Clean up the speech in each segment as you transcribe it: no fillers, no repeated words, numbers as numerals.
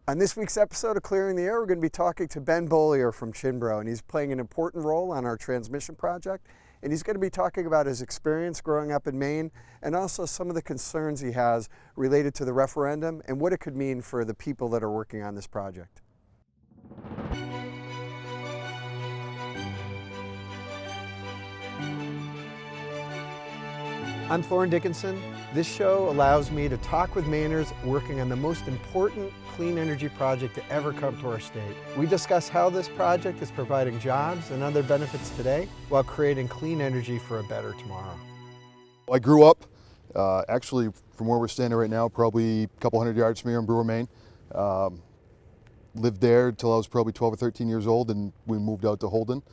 On this week's episode of Clearing the Air, we're going to be talking to Ben Beaulieu from Cianbro, and he's playing an important role on our transmission project. And he's going to be talking about his experience growing up in Maine and also some of the concerns he has related to the referendum and what it could mean for the people that are working on this project. I'm Thorn. This show allows me to talk with Mainers working on the most important clean energy project to ever come to our state. We discuss how this project is providing jobs and other benefits today while creating clean energy for a better tomorrow. I grew up, actually from where we're standing right now, probably a couple hundred yards from here in Brewer, Maine. Lived there until I was probably 12 or 13 years old, and we moved out to Holden.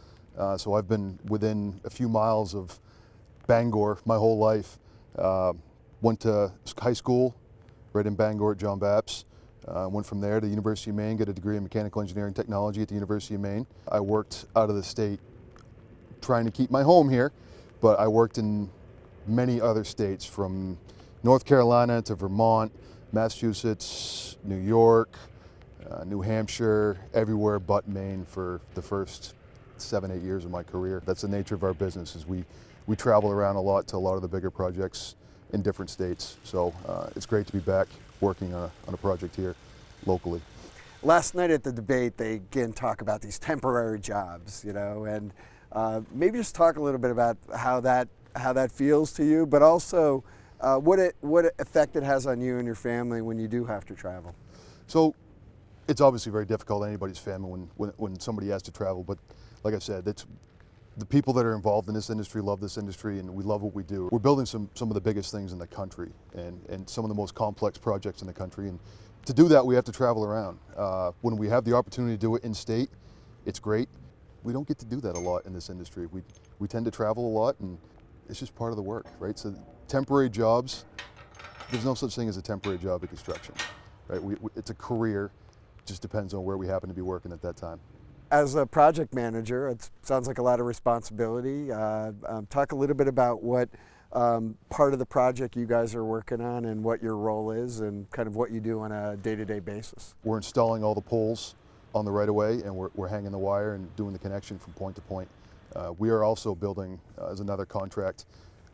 So I've been within a few miles of Bangor my whole life. Went to high school right in Bangor at John Baptist. Went from there to the University of Maine, got a degree in mechanical engineering technology at the University of Maine. I worked out of the state trying to keep my home here, but I worked in many other states from North Carolina to Vermont, Massachusetts, New York, New Hampshire, everywhere but Maine for the first 7-8 years of my career. That's the nature of our business, is we travel around a lot to a lot of the bigger projects in different states. So it's great to be back working on a project here locally. Last night at the debate, they again talk about these temporary jobs, and maybe just talk a little bit about how that feels to you, but also what effect it has on you and your family when you do have to travel. So it's obviously very difficult on anybody's family when somebody has to travel, but like I said, the people that are involved in this industry love this industry, and we love what we do. We're building some of the biggest things in the country and some of the most complex projects in the country, and to do that we have to travel around. When we have the opportunity to do it in state, it's great. We don't get to do that a lot in this industry. We tend to travel a lot, and it's just part of the work, right? So temporary jobs, there's no such thing as a temporary job in construction, right? It's a career, just depends on where we happen to be working at that time. As a project manager, it sounds like a lot of responsibility. Talk a little bit about what part of the project you guys are working on and what your role is and kind of what you do on a day-to-day basis. We're installing all the poles on the right-of-way, and we're hanging the wire and doing the connection from point to point. We are also building, as another contract,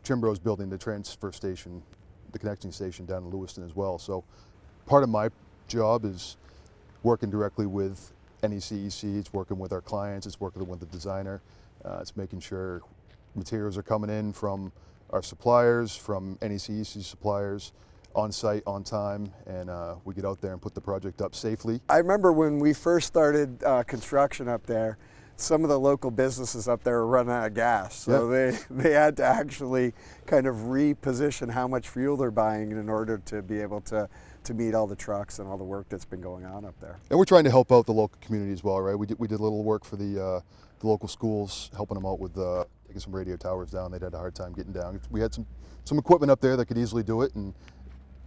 Cianbro is building the transfer station, the connecting station down in Lewiston as well. So part of my job is working directly with NECEC, it's working with our clients, it's working with the designer, it's making sure materials are coming in from our suppliers, from NECEC suppliers, on site, on time, and we get out there and put the project up safely. I remember when we first started construction up there, some of the local businesses up there were running out of gas, so they had to actually kind of reposition how much fuel they're buying in order to be able to meet all the trucks and all the work that's been going on up there. And we're trying to help out the local community as well, right? We did a little work for the local schools, helping them out with taking some radio towers down. They'd had a hard time getting down. We had some equipment up there that could easily do it, and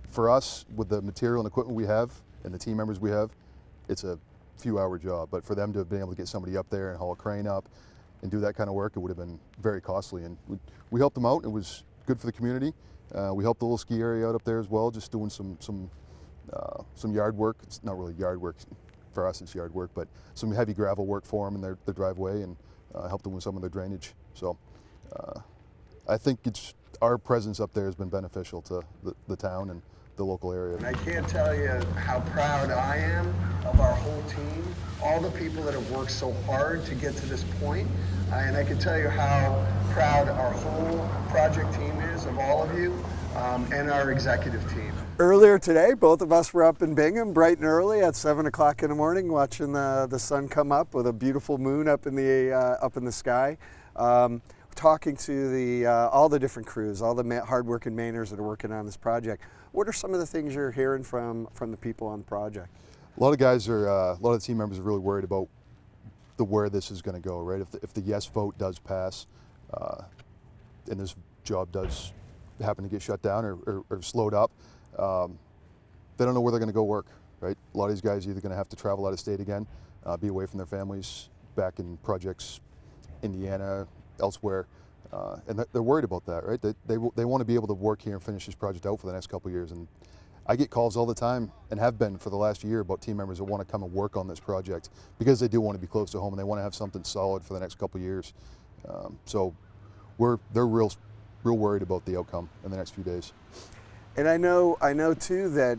for us, with the material and equipment we have and the team members we have, it's a few-hour job. But for them to have been able to get somebody up there and haul a crane up and do that kind of work, it would have been very costly. And we helped them out. It was good for the community. We helped the little ski area out up there as well, just doing some yard work. It's not really yard work for us, it's yard work, but some heavy gravel work for them in their driveway, and helped them with some of their drainage. So I think our presence up there has been beneficial to the town and the local area. And I can't tell you how proud I am of our whole team, all the people that have worked so hard to get to this point. And I can tell you how proud our whole project team is of all of you, and our executive team. Earlier today, both of us were up in Bingham bright and early at 7 o'clock in the morning, watching the sun come up with a beautiful moon up in the sky. Talking to all the different crews, all the hardworking Mainers that are working on this project. What are some of the things you're hearing from the people on the project? A lot of guys a lot of the team members are really worried about where this is going to go, right? If the yes vote does pass, and this job does happen to get shut down or slowed up, they don't know where they're going to go work, right? A lot of these guys are either going to have to travel out of state again, be away from their families, back in projects, Indiana, elsewhere, and they're worried about that, right? They want to be able to work here and finish this project out for the next couple of years, and I get calls all the time, and have been for the last year, about team members that want to come and work on this project because they do want to be close to home and they want to have something solid for the next couple of years. So they're real worried about the outcome in the next few days. And I know too that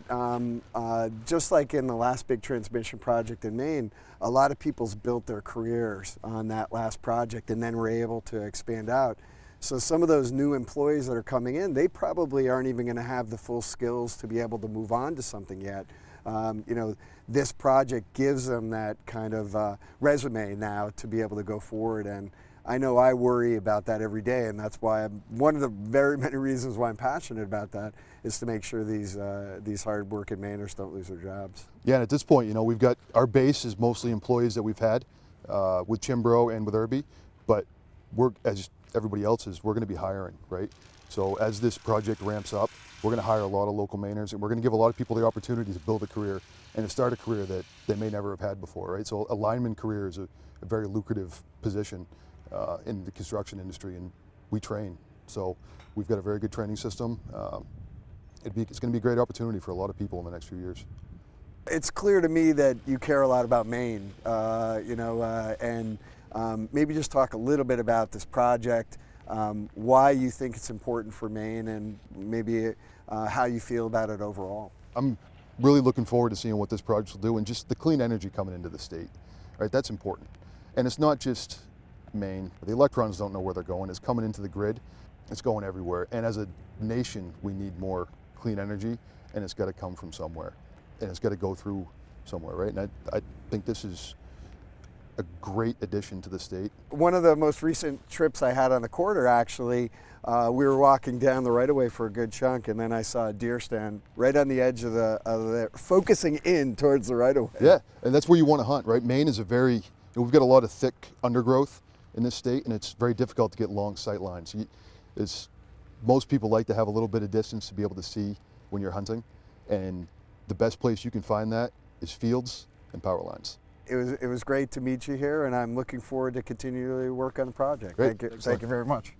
just like in the last big transmission project in Maine, a lot of people's built their careers on that last project and then were able to expand out. So some of those new employees that are coming in, they probably aren't even going to have the full skills to be able to move on to something yet. You know, this project gives them that kind of resume now to be able to go forward. And I know I worry about that every day, and that's why one of the very many reasons why I'm passionate about that is to make sure these hard-working Mainers don't lose their jobs. Yeah, and at this point, you know, we've got our base is mostly employees that we've had with Cianbro and with Irby, but we're, as everybody else is, we're going to be hiring, right? So as this project ramps up, we're going to hire a lot of local Mainers, and we're going to give a lot of people the opportunity to build a career and to start a career that they may never have had before, right? So a lineman career is a very lucrative position in the construction industry, and we train. So we've got a very good training system. It's going to be a great opportunity for a lot of people in the next few years. It's clear to me that you care a lot about Maine, you know, and maybe just talk a little bit about this project, why you think it's important for Maine, and maybe how you feel about it overall. I'm really looking forward to seeing what this project will do, and just the clean energy coming into the state, right? That's important. And it's not just Maine. The electrons don't know where they're going. It's coming into the grid. It's going everywhere. And as a nation, we need more clean energy, and it's got to come from somewhere, and it's got to go through somewhere, right? And I think this is a great addition to the state. One of the most recent trips I had on the corridor, actually, we were walking down the right-of-way for a good chunk, and then I saw a deer stand right on the edge of the focusing in towards the right-of-way. Yeah, and that's where you want to hunt, right? Maine is we've got a lot of thick undergrowth in this state, and it's very difficult to get long sight lines. Most people like to have a little bit of distance to be able to see when you're hunting, and the best place you can find that is fields and power lines. It was great to meet you here, and I'm looking forward to continually work on the project. Great. Thank you very much.